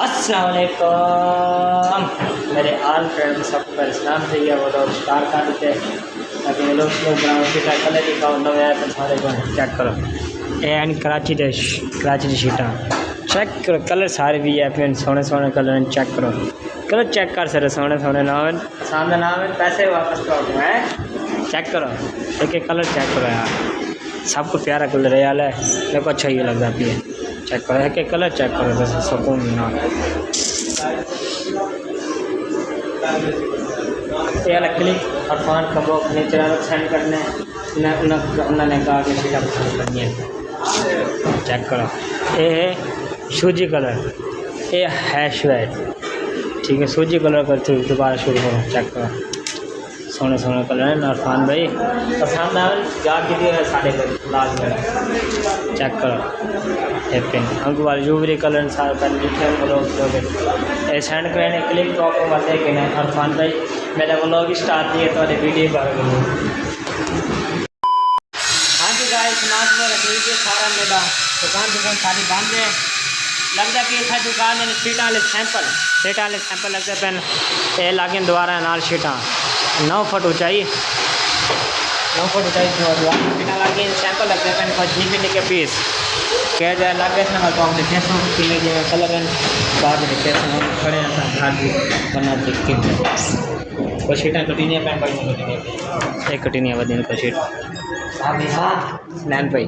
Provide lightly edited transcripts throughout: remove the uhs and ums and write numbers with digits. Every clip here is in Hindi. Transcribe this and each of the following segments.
अस्सलाम वालेकुम मेरे आल फ्रेंड सब पर इस्लाम चाहिए वो लोग स्टार कर देते ताकि लोग बनाओ शीटा कलर दिखाओ नवे आए तो सारे को चेक करो ए एंड कराची दे शीटा चेक करो कलर सारे भी है फिर सोने सोने कलर चेक करो कलर चेक कर सर सोने सोने नाम सामने नाम है पैसे वापस करो है चेक करो एक एक कलर चेक करो यार सबको प्यारा कलर है यार मेरे को अच्छा ही लगता है चेक करो एक एक कलर चेक करो तो सुकून ना ये वाला क्लिक और फोन का वो नीचे सेंड करने उन्होंने कहा कि शीटा पसंद करनी है चेक करो ये है सूजी कलर ये हैश वाइट ठीक है सूजी कलर करते दोबारा शुरू करो चेक करो सोने सोने कलर है अरफान भाई पसंद आए जाके दिए साढ़े लाल कलर चेक करो ये पिन अंक वाले जूबरी कलर सारे पेन लिखे लोग ये सेंड करने क्लिक तो आपको बताए कि नहीं अरफान भाई मेरा व्लॉग स्टार्ट दिए तो वीडियो कर हाँ जी गाइस नाच में रख लीजिए सारा मेरा दुकान सारी बंद है लगता कि इतना दुकान है शीटा वाले सैंपल लगते पेन ये लागे दोबारा नाल शीटा 9 फुट ऊंचाई 9 फुट ऊंचाई शीटा लागे सैंपल लगते पेन कुछ निके पीस कह जाए लगे थे मैं तो देखे किले जो कलर बाद देखे खड़े घर बना दिख कोई शीटा कटिनिया पेन पर एक कटिनिया बदी कोई शीट नैन भाई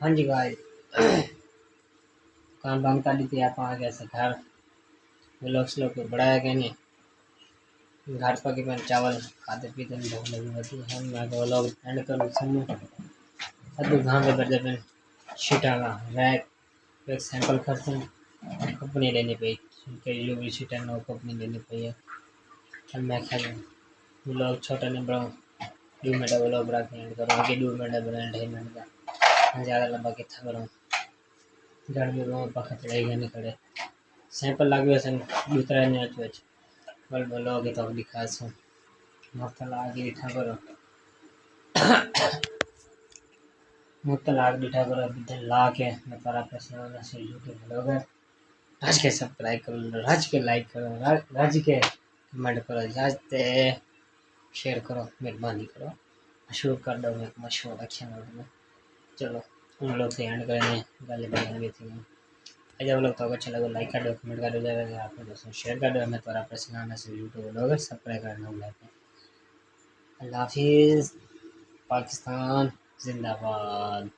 हाँ जी गाइस काम बंद कर दी थी आप आ गया घर लोग को बढ़ाया गया नहीं घर पर के चावल खाते पीते भूख लगी होती है मैं लोग एंड कर सब घर पे बैठे पे शीटा का रैक एक सैंपल खर्च कंपनी लेनी पड़ी डिलीवरी शीटा नो कंपनी लेनी पड़ी है अब मैं खा लोग छोटा नहीं बड़ा 2 मिनट वाला बड़ा एंड करो आगे 2 मिनट बना 2.5 मिनट का ज़्यादा लंबा कितना करूँ घर में रोड पर खतरे नहीं खड़े सैंपल लगे सन दूसरा नहीं बल बोलोगे तो दिखा सो मतलब आगे दिखा करो मतलब आगे दिखा करो इधर ला के मैं पर प्रश्न से यूट्यूब लोग राज के सब्सक्राइब करो राज के लाइक करो राज के कमेंट करो जाते शेयर करो मेहरबानी करो मशहूर कर दो मैं मशहूर अच्छा चलो उन लोग से एंड करेंगे गाली बयान भी थी जब लोग तो अच्छा लगा लाइक कर दो कमेंट कर दो आपके दोस्तों शेयर कर दो हमें तो प्रश्न से यूट्यूब लोग सब्सक्राइब करना भूलें अल्लाह हाफिज़ पाकिस्तान जिंदाबाद।